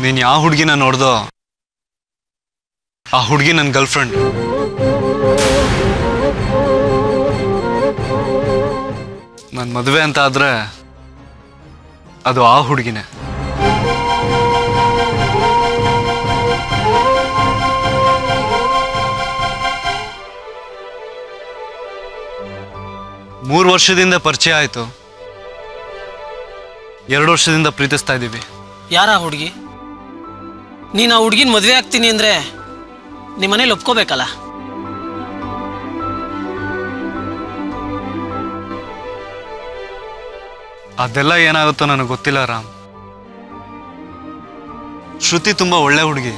ನೀನು ಯಾವ ಹುಡುಗಿನ ನೋಡ್ದೋ ಆ ಹುಡುಗಿ ನನ್ನ ಗರ್ಲ್ ಫ್ರೆಂಡ್. ನನ್ನ ಮದುವೆ ಅಂತ ಆದ್ರೆ ಅದು ಆ ಹುಡುಗಿನೇ. ಮೂರು ವರ್ಷದಿಂದ ಪರಿಚಯ ಆಯ್ತು, 2 ವರ್ಷದಿಂದ ಪ್ರೀತಿಸ್ತಾ ಇದ್ದೀವಿ. ಯಾರ ಹುಡುಗಿ? ನೀನು ಆ ಹುಡುಗಿನ ಮದುವೆ ಆಗ್ತೀನಿ ಅಂದ್ರೆ ನಿಮ್ಮ ಮನೇಲಿ ಒಪ್ಕೋಬೇಕಲ್ಲ? ಅದೆಲ್ಲ ಏನಾಗುತ್ತೋ ನನಗೆ ಗೊತ್ತಿಲ್ಲ ರಾಮ್. ಶ್ರುತಿ ತುಂಬಾ ಒಳ್ಳೆ ಹುಡುಗಿ,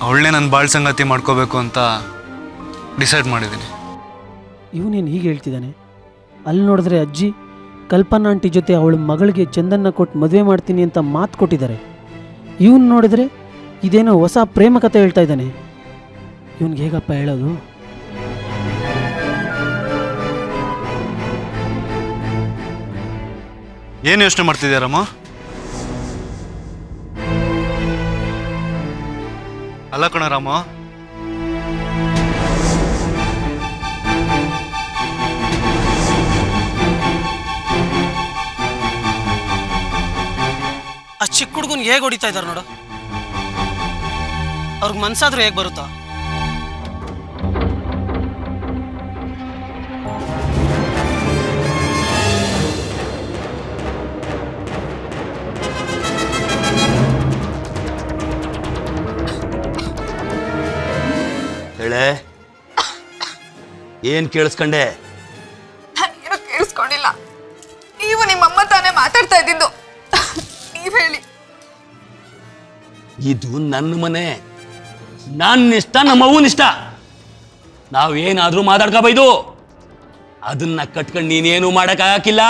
ಅವಳನ್ನೇ ನನ್ನ ಬಾಳ್ ಸಂಗಾತಿ ಮಾಡ್ಕೋಬೇಕು ಅಂತ ಡಿಸೈಡ್ ಮಾಡಿದ್ದೀನಿ. ಇವನೇನು ಹೀಗೆ ಹೇಳ್ತಿದ್ದಾನೆ? ಅಲ್ಲಿ ನೋಡಿದ್ರೆ ಅಜ್ಜಿ ಕಲ್ಪನಾ ಆಂಟಿ ಜೊತೆ ಅವಳ ಮಗಳಿಗೆ ಚಂದನ್ನ ಕೊಟ್ಟು ಮದುವೆ ಮಾಡ್ತೀನಿ ಅಂತ ಮಾತು ಕೊಟ್ಟಿದ್ದಾರೆ. ಇವನು ನೋಡಿದ್ರೆ ಇದೇನೋ ಹೊಸ ಪ್ರೇಮ ಕಥೆ ಹೇಳ್ತಾ ಇದ್ದಾನೆ. ಇವನ್ಗೆ ಹೇಗಪ್ಪ ಹೇಳೋದು? ಏನು ಯೋಚನೆ ಮಾಡ್ತಿದ್ಯಾರಮ್ಮ? ಅಲ್ಲ ಕಣ ರಾಮ, ಆ ಚಿಕ್ಕ ಹುಡುಗನ್ಗೆ ಹೇಗೆ ಹೊಡಿತಾ ಇದ್ದಾರೆ ನೋಡು. ಅವ್ರಿಗೆ ಮನ್ಸಾದ್ರೂ ಹೇಗೆ ಬರುತ್ತಾ? ಹೇಳೆ, ಏನ್ ಕೇಳಿಸ್ಕೊಂಡೆ? ನಾನೇನು ಕೇಳಿಸ್ಕೊಂಡಿಲ್ಲ. ನೀವು ನಿಮ್ಮಮ್ಮ ತಾನೇ ಮಾತಾಡ್ತಾ ಇದ್ದಿದ್ದು. ನೀವ್ ಹೇಳಿ. ಇದು ನನ್ನ ಮನೆ, ನನ್ನ ಇಷ್ಟ, ನಮ್ಮ ಅವ್ವನ ಇಷ್ಟ. ನಾವೇನಾದ್ರೂ ಮಾತಾಡ್ಕೋಬೈದು, ಅದನ್ನ ಕಟ್ಕೊಂಡು ನೀನೇನು ಮಾಡಕ್ಕಾಗಿಲ್ಲ.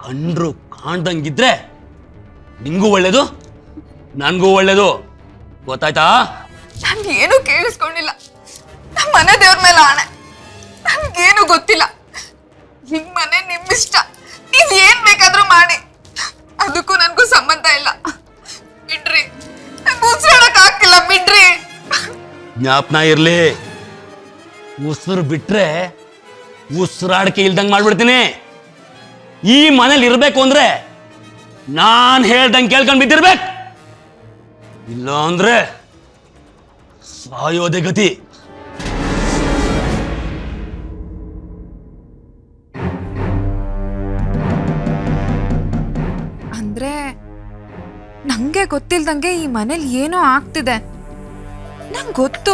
ಕಂಡ್ರು ಕಾಣ್ದಂಗಿದ್ರೆ ನಿಂಗೂ ಒಳ್ಳೇದು, ನನ್ಗೂ ಒಳ್ಳೇದು. ಗೊತ್ತಾಯ್ತಾ? ನಾನು ಏನು ಕೇಳಿಸ್ಕೊಂಡಿಲ್ಲ. ನಮ್ಮ ಮನೆ ದೇವ್ರ ಮೇಲೆ ಆಣೆ, ನನ್ಗೇನು ಗೊತ್ತಿಲ್ಲ. ನಿಮ್ ಮನೆ ನಿಮ್ಮಿಷ್ಟ, ನೀವ್ ಏನ್ ಬೇಕಾದ್ರೂ ಮಾಡಿ. ಅದಕ್ಕೂ ನನ್ಗೂ ಸಂಬಂಧ ಇಲ್ಲ. ಬಿಡ್ರಿ, ನಂಗೆ ಉಸಿರಾಡಕ್ ಆಗ್ತಿಲ್ಲ. ಬಿಡ್ರಿ. ಜ್ಞಾಪನ ಇರ್ಲಿ, ಉಸಿರು ಬಿಟ್ರೆ ಉಸಿರಾಡಕ್ಕೆ ಇಲ್ದಂಗ್ ಮಾಡ್ಬಿಡ್ತೀನಿ. ಈ ಮನೇಲಿ ಇರ್ಬೇಕು ಅಂದ್ರೆ ನಾನ್ ಹೇಳ್ದಂಗೆ ಕೇಳ್ಕೊಂಡ್ ಬಿದ್ದಿರ್ಬೇಕು. ಇಲ್ಲ ಅಂದ್ರೆ ಸಾಯೋದೆ ಗತಿ. ಅಂದ್ರೆ ನಂಗೆ ಗೊತ್ತಿಲ್ದಂಗೆ ಈ ಮನೇಲಿ ಏನೋ ಆಗ್ತಿದೆ. ನಂಗೆ ಗೊತ್ತು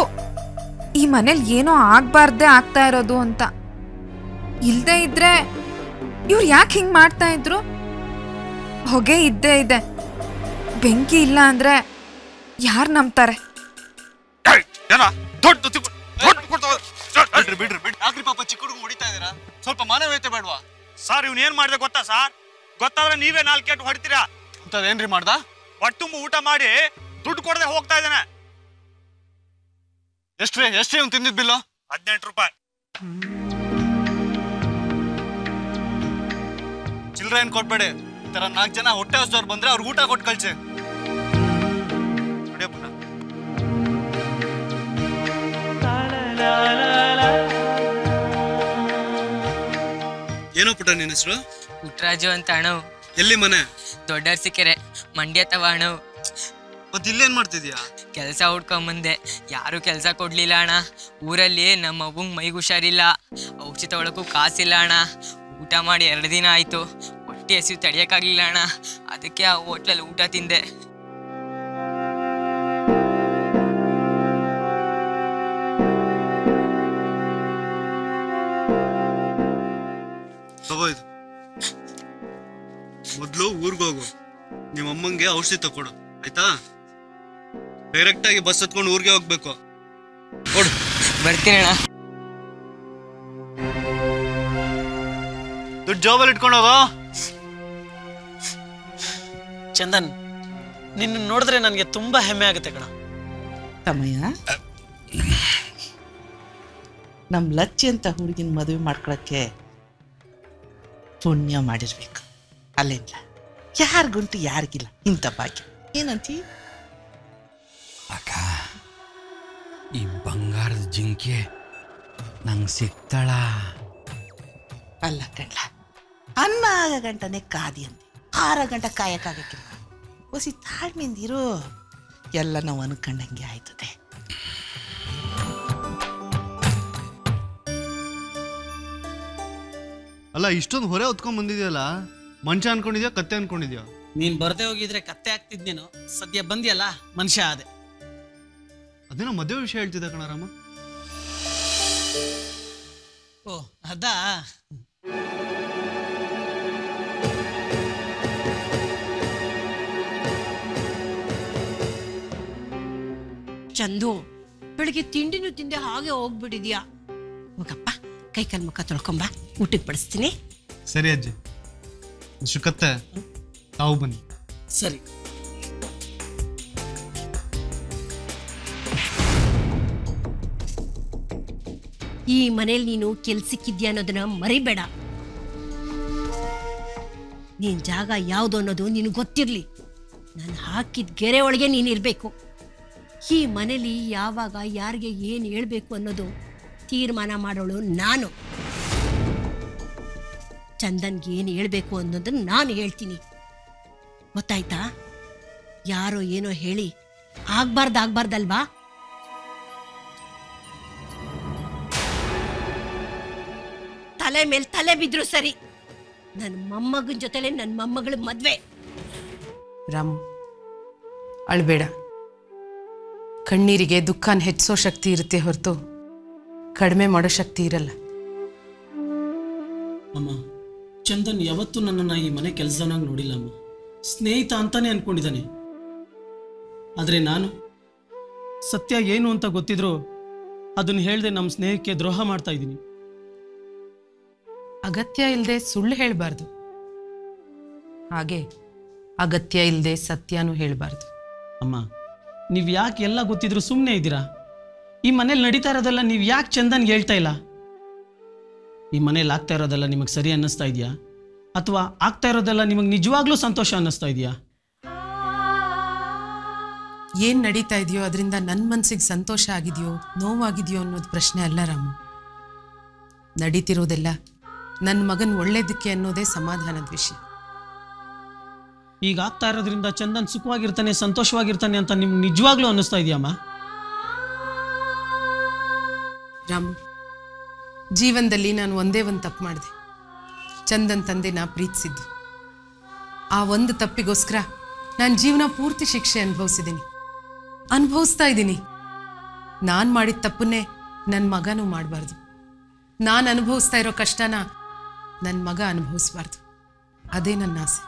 ಈ ಮನೇಲಿ ಏನೋ ಆಗ್ಬಾರ್ದೆ ಆಗ್ತಾ ಇರೋದು ಅಂತ. ಇಲ್ದೇ ಇದ್ರೆ ಇವ್ರು ಯಾಕೆ ಹಿಂಗ್ ಮಾಡ್ತಾ ಇದ್ರು? ಹೊಗೆ ಇದ್ದೇ ಇದೆ. ಬೆಂಕಿ ಇಲ್ಲ ಅಂದ್ರೆ ಯಾರು ನಂಬ್ತಾರೆ? ಯಾಕ್ರಿ ಪಾಪ ಚಿಕ್ಕ ಹುಡುಗ ಹೊಡಿತಾ ಇದೀರಾ? ಸ್ವಲ್ಪ ಮಾನವೀಯತೆ ಬೇಡವಾ? ಸರ್ ಇವ್ನ ಏನ್ ಮಾಡಿದೆ ಗೊತ್ತಾ ಸರ್? ಗೊತ್ತಾದ್ರೆ ನೀವೇ 4 ಏಟು ಹೊಡಿತೀರಾ. ಏನ್ರಿ ಮಾಡ್ದ? ಹೊಟ್ಟೆ ತುಂಬ ಊಟ ಮಾಡಿ ದುಡ್ಡು ಕೊಡದೆ ಹೋಗ್ತಾ ಇದ್ದಾನೆ. ಎಷ್ಟ್ರಿ ಇವ್ನು ತಿಂದಿದ್ ಬಿಲ್ಲು? 18 ರೂಪಾಯಿ. ಚಿಲ್ಡ್ರ ಏನ್ ಕೊಟ್ಬೇಡಿ. ಈ ತರ 4 ಜನ ಹೊಟ್ಟೆ ಹಸ್ದವ್ರು ಬಂದ್ರೆ ಅವ್ರಿಗೆ ಊಟ ಕೊಟ್ಟು ಕಳ್ಸಿ. ಏನೋ ಪುಟ್ಟ ನಿನ್ನ ಹೆಸರು? ಪುಟ್ರಾಜು ಅಂತ ಅಣ್ಣ. ಎಲ್ಲಿ ಮನೆ? ದೊಡ್ಡರ್ಸಿಕೆರೆ, ಮಂಡ್ಯ ತವ ಅಣ್ಣ. ಮತ್ತೆ ಇಲ್ಲೇನ್ ಮಾಡ್ತಿದ್ಯಾ? ಕೆಲಸ ಹುಡ್ಕೊಂಬಂದೆ, ಯಾರು ಕೆಲಸ ಕೊಡ್ಲಿಲ್ಲ ಅಣ್ಣ. ಊರಲ್ಲಿ ನಮ್ಮ ಅವ್ವಂಗ್ ಮೈಗೆ ಹುಷಾರಿಲ್ಲ, ಔಷಧಿ ತಗೊಳಕ್ಕೂ ಕಾಸಿಲ್ಲ ಅಣ್ಣ. ಊಟ ಮಾಡಿ 2 ದಿನ ಆಯ್ತು, ಹೊಟ್ಟೆ ಹಸಿವು ತಡಿಯಕ್ಕಾಗ್ಲಿಲ್ಲ ಅಣ್ಣ. ಅದಕ್ಕೆ ಆ ಹೋಟ್ಲಲ್ಲಿ ಊಟ ತಿಂದೆ. ತಗೋಯ್ತು, ಮೊದ್ಲು ಊರ್ಗೋಗು, ನಿಮ್ಮಮ್ಮಂಗೆ ಔಷಧಿ ತಕೊಡು ಆಯ್ತಾ? ಡೈರೆಕ್ಟ್ ಆಗಿ ಬಸ್ ಹತ್ಕೊಂಡು ಊರಿಗೆ ಹೋಗ್ಬೇಕು. ಕೊಡು. ಬರ್ತೀನಿ ಅಣ್ಣ. ದುಡ್ಡು ಜಾಬಲ್ಲಿ ಇಟ್ಕೊಂಡು ಹೋಗೋ. ಚಂದನ್, ನಿನ್ನ ನೋಡಿದ್ರೆ ನನಗೆ ತುಂಬಾ ಹೆಮ್ಮೆ ಆಗುತ್ತೆ ಕಣ. ತಮ್ಮಯ್ಯ, ನಮ್ಮ ಲಚ್ಚಿ ಅಂತ ಹುಡುಗಿನ ಮದುವೆ ಮಾಡ್ಕೊಳಕ್ಕೆ ಪುಣ್ಯ ಮಾಡಿರ್ಬೇಕು. ಅಲ್ಲಿಂದ ಯಾರಿಗುಂಟು ಯಾರಿಗಿಲ್ಲ ಇಂಥ ಭಾಗ್ಯ. ಏನಂತೀ? ಅಕ್ಕ, ಈ ಬಂಗಾರದ ಜಿಂಕೆ ನಂಗೆ ಸಿಗ್ತಾಳ? ಅಲ್ಲ ಕಣ್ಲ, ಅನ್ನ ಆಗ ಗಂಟನೆ ಕಾದಿ ಅಂತೆ, 6 ಗಂಟೆ ಕಾಯಕ್ಕಾಗಕ್ಕಿಲ್ಲ. ಹೊಸಿ ತಾಳ್ಮೆಯಿಂದಿರು, ಎಲ್ಲ ನಾವು ಅನ್ಕೊಂಡಂಗೆ ಆಯ್ತದೆ. ಅಲ್ಲ, ಇಷ್ಟೊಂದು ಹೊರೆ ಹೊತ್ಕೊಂಡ್ ಬಂದಿದ್ಯಲ್ಲ, ಮನುಷ್ಯ ಅನ್ಕೊಂಡಿದ್ಯಾ ಕತ್ತೆ ಅನ್ಕೊಂಡಿದ್ಯಾ? ನೀನು ಬರದೇ ಹೋಗಿದ್ರೆ ಕತ್ತೆ ಆಗ್ತಿದ್ನೇನು, ಸದ್ಯ ಬಂದಿಯಲ್ಲ ಮನುಷ್ಯ ಆದೆ. ಅದೇನೋ ಮದುವೆ ವಿಷಯ ಹೇಳ್ತಿದ್ದ ಕಣರಾಮ. ಓ ಅದಾ? ಚಂದು, ಬೆಳಿಗ್ಗೆ ತಿಂಡಿನೂ ತಿಂದೆ ಹಾಗೆ ಹೋಗ್ಬಿಟ್ಟಿದ್ಯಾ. ಹೋಗಪ್ಪ, ಕೈ ಕಾಲು ಮುಖ ತೊಳ್ಕೊಂಬ, ಊಟಕ್ಕೆ ಬಡಿಸ್ತೀನಿ. ಸರಿ ಅಜ್ಜಿ, ಇಷ್ಟು ಕತ್ತೆ ತಾವು ಬನ್ನಿ. ಸರಿ. ಈ ಮನೇಲಿ ನೀನು ಕೆಲ್ಸಕ್ಕಿದ್ಯಾ ಅನ್ನೋದನ್ನ ಮರಿಬೇಡ. ನೀನ್ ಜಾಗ ಯಾವುದು ಅನ್ನೋದು ನಿನಗೆ ಗೊತ್ತಿರ್ಲಿ. ನಾನು ಹಾಕಿದ ಗೆರೆ ಒಳಗೆ ನೀನು ಇರಬೇಕು. ಈ ಮನೇಲಿ ಯಾವಾಗ ಯಾರಿಗೆ ಏನು ಹೇಳ್ಬೇಕು ಅನ್ನೋದು ತೀರ್ಮಾನ ಮಾಡೋಳು ನಾನು. ಚಂದನ್ಗೆ ಏನು ಹೇಳ್ಬೇಕು ಅನ್ನೋದನ್ನ ನಾನು ಹೇಳ್ತೀನಿ, ಗೊತ್ತಾಯ್ತಾ? ಯಾರೋ ಏನೋ ಹೇಳಿ ಆಗ್ಬಾರ್ದಲ್ವಾ? ತಲೆ ಮೇಲೆ ತಲೆ ಬಿದ್ರು ಸರಿ. ನನ್ನ ಮೊಮ್ಮಗನ ಜೊತೆಲೆ ನನ್ನ ಮೊಮ್ಮಗಳ ಮದ್ವೆ. ರಾಮು, ಅಳ್ಬೇಡ. ಕಣ್ಣೀರಿಗೆ ದುಃಖನ ಹೆಚ್ಚಿಸೋ ಶಕ್ತಿ ಇರುತ್ತೆ ಹೊರತು ಕಡಿಮೆ ಮಾಡೋ ಶಕ್ತಿ ಇರಲ್ಲ. ಅಮ್ಮ, ಚಂದನ್ ಯಾವತ್ತೂ ನನ್ನನ್ನು ಈ ಮನೆ ಕೆಲಸದವನಾಗಿ ನೋಡಿಲ್ಲ ಅಮ್ಮ. ಸ್ನೇಹಿತ ಅಂತಾನೆ ಅನ್ಕೊಂಡಿದ್ದಾನೆ. ಆದರೆ ನಾನು ಸತ್ಯ ಏನು ಅಂತ ಗೊತ್ತಿದ್ರು ಅದನ್ನು ಹೇಳ್ದೆ ನಮ್ಮ ಸ್ನೇಹಕ್ಕೆ ದ್ರೋಹ ಮಾಡ್ತಾ ಇದ್ದೀನಿ. ಅಗತ್ಯ ಇಲ್ಲದೆ ಸುಳ್ಳು ಹೇಳಬಾರ್ದು, ಹಾಗೆ ಅಗತ್ಯ ಇಲ್ಲದೆ ಸತ್ಯನೂ ಹೇಳಬಾರ್ದು. ಅಮ್ಮ, ನೀವು ಯಾಕೆ ಎಲ್ಲ ಗೊತ್ತಿದ್ರು ಸುಮ್ಮನೆ ಇದ್ದೀರಾ? ಈ ಮನೇಲಿ ನಡೀತಾ ಇರೋದೆಲ್ಲ ನೀವು ಯಾಕೆ ಚಂದನ್ಗೆ ಹೇಳ್ತಾ ಇಲ್ಲ? ಈ ಮನೇಲಿ ಆಗ್ತಾ ಇರೋದೆಲ್ಲ ನಿಮಗೆ ಸರಿ ಅನ್ನಿಸ್ತಾ ಇದೆಯಾ, ಅಥವಾ ಆಗ್ತಾ ಇರೋದೆಲ್ಲ ನಿಮಗೆ ನಿಜವಾಗ್ಲೂ ಸಂತೋಷ ಅನ್ನಿಸ್ತಾ ಇದೆಯಾ? ಏನು ನಡೀತಾ ಇದೆಯೋ ಅದರಿಂದ ನನ್ನ ಮನಸ್ಸಿಗೆ ಸಂತೋಷ ಆಗಿದೆಯೋ ನೋವಾಗಿದೆಯೋ ಅನ್ನೋದು ಪ್ರಶ್ನೆ ಅಲ್ಲ ರಾಮು. ನಡೀತಿರೋದೆಲ್ಲ ನನ್ನ ಮಗನ ಒಳ್ಳೇದಕ್ಕೆ ಅನ್ನೋದೇ ಸಮಾಧಾನದ ವಿಷಯ. ಈಗ ಆಗ್ತಾ ಇರೋದ್ರಿಂದ ಚಂದನ್ ಸುಖವಾಗಿರ್ತಾನೆ, ಸಂತೋಷವಾಗಿರ್ತಾನೆ ಅಂತ ನಿಮ್ಗೆ ನಿಜವಾಗ್ಲೂ ಅನ್ನಿಸ್ತಾ ಇದೆಯಮ್ಮ? ರಾಮು, ಜೀವನದಲ್ಲಿ ನಾನು ಒಂದೇ ಒಂದು ತಪ್ಪು ಮಾಡಿದೆ. ಚಂದನ್ ತಂದೆ ನಾ ಪ್ರೀತಿಸಿದ್ದು. ಆ ಒಂದು ತಪ್ಪಿಗೋಸ್ಕರ ನಾನು ಜೀವನ ಪೂರ್ತಿ ಶಿಕ್ಷೆ ಅನುಭವಿಸ್ತಾ ಇದ್ದೀನಿ. ನಾನು ಮಾಡಿದ ತಪ್ಪನ್ನೇ ನನ್ನ ಮಗನೂ ಮಾಡಬಾರ್ದು. ನಾನು ಅನುಭವಿಸ್ತಾ ಇರೋ ಕಷ್ಟನ ನನ್ನ ಮಗ ಅನುಭವಿಸ್ಬಾರ್ದು. ಅದೇ ನನ್ನ ಆಸೆ.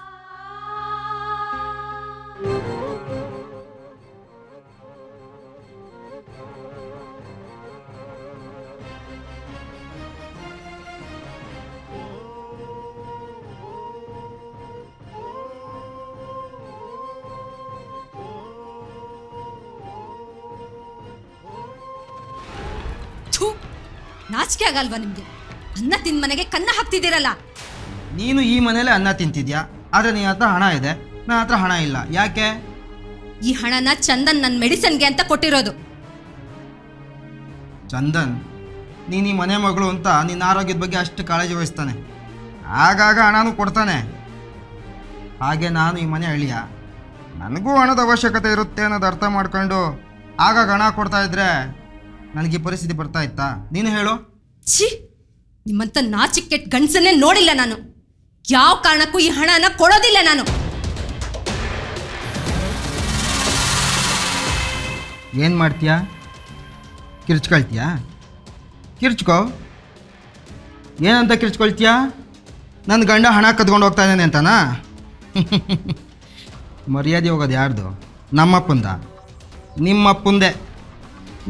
ನಾಚಿಕೆ ಆಗಲ್ವಾ ನಿಮ್ಗೆ? ಅನ್ನ ತಿಂದ ಮನೆಗೆ ಕನ್ನ ಹಾಕ್ತಿದ್ದೀರಲ್ಲ. ನೀನು ಈ ಮನೇಲೆ ಅನ್ನ ತಿಂತಿದ್ಯಾ, ಆದ್ರೆ ನಿನ್ನ ಹತ್ರ ಹಣ ಇದೆ, ನನ್ನ ಹತ್ರ ಹಣ ಇಲ್ಲ. ಯಾಕೆ? ಈ ಹಣನ ಚಂದನ್ ನನ್ನ ಮೆಡಿಸಿನ್ಗೆ ಅಂತ ಕೊಟ್ಟಿರೋದು. ಚಂದನ್, ನೀನು ಈ ಮನೆ ಮಗಳು ಅಂತ ನಿನ್ನ ಆರೋಗ್ಯದ ಬಗ್ಗೆ ಅಷ್ಟು ಕಾಳಜಿ ವಹಿಸ್ತಾನೆ, ಆಗಾಗ ಹಣನೂ ಕೊಡ್ತಾನೆ. ಹಾಗೆ ನಾನು ಈ ಮನೆ ಅಳಿಯ, ನನಗೂ ಹಣದ ಅವಶ್ಯಕತೆ ಇರುತ್ತೆ ಅನ್ನೋದು ಅರ್ಥ ಮಾಡ್ಕೊಂಡು ಆಗಾಗ ಹಣ ಕೊಡ್ತಾ ಇದ್ರೆ ನನಗೆ ಈ ಪರಿಸ್ಥಿತಿ ಬರ್ತಾ ಇತ್ತಾ? ನೀನು ಹೇಳು. ಛೀ, ನಿಮ್ಮಂತ ನಾಚಿಕೆ ಕೆಟ್ಟ ಗಂಡಸನ್ನೇ ನೋಡಿಲ್ಲ ನಾನು. ಯಾವ ಕಾರಣಕ್ಕೂ ಈ ಹಣನ ಕೊಡೋದಿಲ್ಲ ನಾನು. ಏನು ಮಾಡ್ತೀಯಾ? ಕಿರ್ಚ್ಕೊಳ್ತೀಯಾ? ಕಿರ್ಚ್ಕೋ. ಏನಂತ ಕಿರ್ಚ್ಕೊಳ್ತೀಯಾ? ನನ್ನ ಗಂಡ ಹಣ ಕದ್ಕೊಂಡು ಹೋಗ್ತಾ ಇದ್ದಾನೆ ಅಂತನಾ? ಮರ್ಯಾದೆ ಹೋಗೋದು ಯಾರ್ದು? ನಮ್ಮಪ್ಪಂದ? ನಿಮ್ಮಪ್ಪಂದೆ.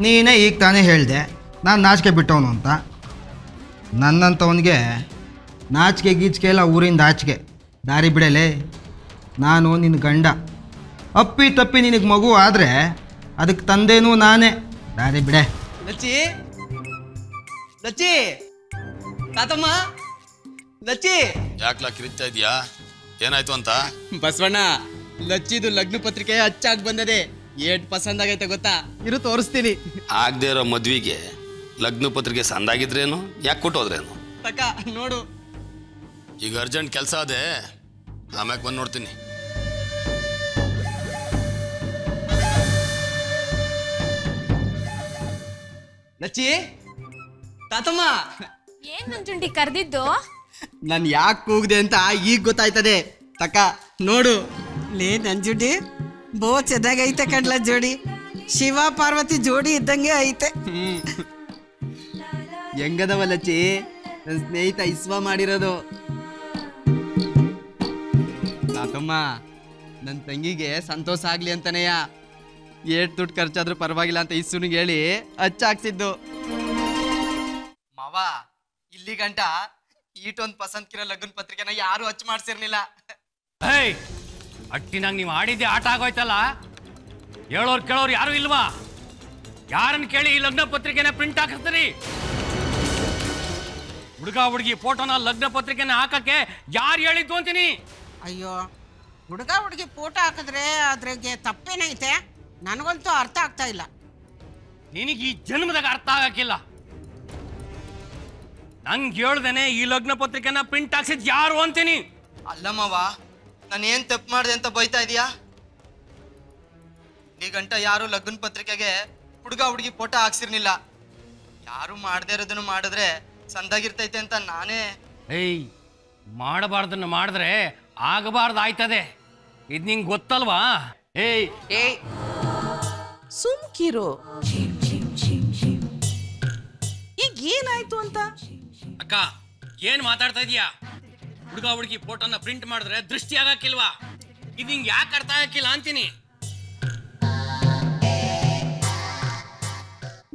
ನೀನೇ ಈಗ ತಾನೇ ಹೇಳಿದೆ ನಾನು ನಾಚಿಕೆ ಬಿಟ್ಟವನು ಅಂತ. ನನ್ನಂಥವನಿಗೆ ನಾಚಿಕೆ ಗೀಚಿಕೆ ಎಲ್ಲ ಊರಿಂದ ಆಚಿಕೆ. ದಾರಿ ಬಿಡಲೇ, ನಾನು ನಿನ್ನ ಗಂಡ. ಅಪ್ಪಿ ತಪ್ಪಿ ನಿನಗೆ ಮಗು ಆದರೆ ಅದಕ್ಕೆ ತಂದೆನೂ ನಾನೇ. ದಾರಿ ಬಿಡೆ. ಲಚ್ಚಿ, ಲಚ್ಚಿ, ತಾತಮ್ಮ, ಲಚ್ಚಿ. ಯಾಕ್ಲಾ ಕಿರಿತಾ ಇದೆಯಾ? ಏನಾಯ್ತು ಅಂತ? ಬಸವಣ್ಣ, ಲಚ್ಚಿದು ಲಗ್ನ ಪತ್ರಿಕೆ ಅಚ್ಚಾಗಿ ಬಂದದೆ. ಏಟ್ ಪಸಂದ್ ಆಗೈತೆ ಗೊತ್ತಾ? ಇರು ತೋರಿಸ್ತೀನಿ. ಆಗದೆ ಇರೋ ಮದ್ವಿಗೆ ಲಗ್ನ ಪತ್ರಿಕೆ ಸಂದಾಗಿದ್ರೇನು, ಯಾಕೆ ಕೊಟ್ಟೋದ್ರೇನು? ತಕ ನೋಡು. ಈಗ ಅರ್ಜೆಂಟ್ ಕೆಲಸ ಅದೇ, ಆಮ್ಯಾಗ ಬಂದು ನೋಡ್ತೀನಿ. ಲಚ್ಚಿ, ತಾತಮ್ಮ, ಏನ್ ನಂಜುಂಡಿ ಕರೆದಿದ್ದು? ನಾನು ಯಾಕೆ ಕೂಗಿದೆ ಅಂತ ಈಗ ಗೊತ್ತಾಯ್ತದೆ. ತಕ ನೋಡು. ಲೇ ನಂಜುಂಡಿ, ಬೋ ಚೆನ್ನಾಗೈತೆ ಕಡ್ಲ ಜೋಡಿ. ಶಿವ ಪಾರ್ವತಿ ಜೋಡಿ ಇದ್ದಂಗೆ ಐತೆ. ಹೆಂಗದವ ಲಚ್ಚಿ, ನನ್ನ ಸ್ನೇಹಿತ ಇಸ್ವಾ ಮಾಡಿರೋದು. ತಾತಮ್ಮ, ನನ್ನ ತಂಗಿಗೆ ಸಂತೋಷ ಆಗ್ಲಿ ಅಂತಾನೆಯ ಏಟ್ ದುಡ್ಡು ಖರ್ಚಾದ್ರೂ ಪರವಾಗಿಲ್ಲ ಅಂತ ಇಸ್ಸುನಿಗೆ ಹೇಳಿ ಹಚ್ಚಾಕ್ಸಿದ್ದು. ಮಾವ, ಇಲ್ಲಿ ಗಂಟ ಈಟೊಂದು ಪಸಂದ್ಕಿರೋ ಲಗ್ನ ಪತ್ರಿಕೆನ ಯಾರು ಹಚ್ಚ ಮಾಡ್ಸಿರ್ಲಿಲ್ಲ. ಏಯ್, ಅಟ್ಟಿನಾಗ ನೀವು ಆಡಿದ್ದೆ ಆಟ ಆಗೋಯ್ತಲ್ಲ. ಹೇಳೋರು ಕೇಳೋರು ಯಾರು ಇಲ್ವಾ? ಯಾರನ್ನ ಕೇಳಿ ಈ ಲಗ್ನ ಪತ್ರಿಕೆನ ಪ್ರಿಂಟ್ ಹಾಕಿಸ್ತೀರಿ? ಹುಡುಗ ಹುಡುಗಿ ಫೋಟೋನ ಲಗ್ನ ಪತ್ರಿಕೆನ ಹಾಕಕ್ಕೆ ಯಾರು ಹೇಳಿದ್ದು ಅಂತೀನಿ? ಅಯ್ಯೋ, ಹುಡುಗ ಹುಡುಗಿ ಫೋಟೋ ಹಾಕಿದ್ರೆ ಅದ್ರಾಗೆ ತಪ್ಪೇನೈತೆ? ನನಗಂತೂ ಅರ್ಥ ಆಗ್ತಾ ಇಲ್ಲ. ನಿನಗೆ ಈ ಜನ್ಮದಾಗ ಅರ್ಥ ಆಗಕ್ಕಿಲ್ಲ. ನಂಗೆ ಹೇಳ್ದೇನೆ ಈ ಲಗ್ನ ಪತ್ರಿಕೆನ ಪ್ರಿಂಟ್ ಹಾಕ್ಸಿದ್ ಯಾರು ಅಂತೀನಿ. ಅಲ್ಲಮ್ಮವ, ನಾನು ಏನ್ ತಪ್ಪು ಮಾಡಿದೆ ಅಂತ ಬೈತಾ ಇದೀಯಾ? ಈ ಗಂಟ ಯಾರು ಲಗ್ನ ಪತ್ರಿಕೆಗೆ ಹುಡುಗ ಹುಡುಗಿ ಫೋಟೋ ಹಾಕ್ಸಿರ್ಲಿಲ್ಲ. ಯಾರು ಮಾಡದೇ ಇರೋದನ್ನು ಮಾಡಿದ್ರೆ ಸಂದಾಗಿರ್ತೈತೆ ಅಂತ ನಾನೇ. ಏಯ್, ಮಾಡಬಾರ್ದನ್ನ ಮಾಡಿದ್ರೆ ಆಗಬಾರ್ದು ಆಯ್ತದೆ. ಇದು ನಿಂಗೆ ಗೊತ್ತಲ್ವಾ? ಏಯ್ ಏಯ್, ಸುಮ್ಕಿರು. ಈಗ ಏನಾಯ್ತು ಅಂತ? ಅಕ್ಕ, ಏನ್ ಮಾತಾಡ್ತಾ ಇದೀಯಾ? ಹುಡುಗ ಹುಡುಗಿ ಫೋಟೋನ ಪ್ರಿಂಟ್ ಮಾಡಿದ್ರೆ ದೃಷ್ಟಿ ಆಗಕ್ಕಿಲ್ವಾ? ಇದು ನಿಂಗೆ ಯಾಕೆ ಅರ್ಥ ಆಗಕ್ಕಿಲ್ಲ ಅಂತೀನಿ.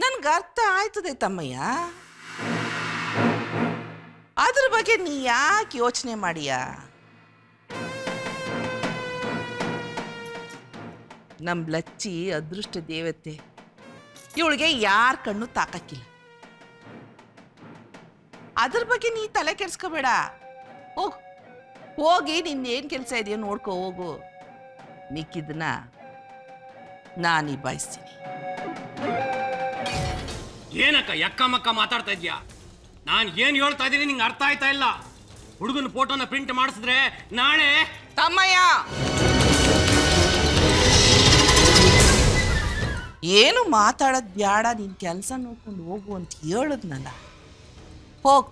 ನನ್ಗೆ ಅರ್ಥ ಆಯ್ತದೆ ತಮ್ಮಯ್ಯ. ಅದ್ರ ಬಗ್ಗೆ ನೀ ಯಾಕೆ ಯೋಚನೆ ಮಾಡಿಯಾ? ನಮ್ ಲಚ್ಚಿ ಅದೃಷ್ಟ ದೇವತೆ. ಇವಳಿಗೆ ಯಾರ ಕಣ್ಣು ತಾಕಕ್ಕಿಲ್ಲ. ಅದ್ರ ಬಗ್ಗೆ ನೀ ತಲೆ ಕೆಡ್ಸ್ಕೋಬೇಡ. ಹೋಗಿ ನಿನ್ನೇನ್ ಕೆಲಸ ಇದೆಯೋ ನೋಡ್ಕೋ ಹೋಗು. ಮಿಕ್ಕಿದ್ನ ನಾನು ನಿಭಾಯಿಸ್ತೀನಿ. ಏನಕ್ಕ ಯಕ್ಕ ಮಕ್ಕ ಮಾತಾಡ್ತಾ ಇದ್ಯಾ? ನಾನು ಏನ್ ಹೇಳ್ತಾ ಇದ್ದೀನಿ ನಿಂಗೆ ಅರ್ಥ ಆಯ್ತಾ ಇಲ್ಲ? ಹುಡುಗನ ಫೋಟೋನ ಪ್ರಿಂಟ್ ಮಾಡಿಸಿದ್ರೆ ನಾಳೆ ತಮ್ಮಯ್ಯ ಏನು ಮಾತಾಡೋದ್ ಬ್ಯಾಡ, ನಿನ್ ಕೆಲಸ ನೋಡ್ಕೊಂಡು ಹೋಗು ಅಂತ ಹೇಳದ್ನಲ್ಲ. ಹೋಗ್.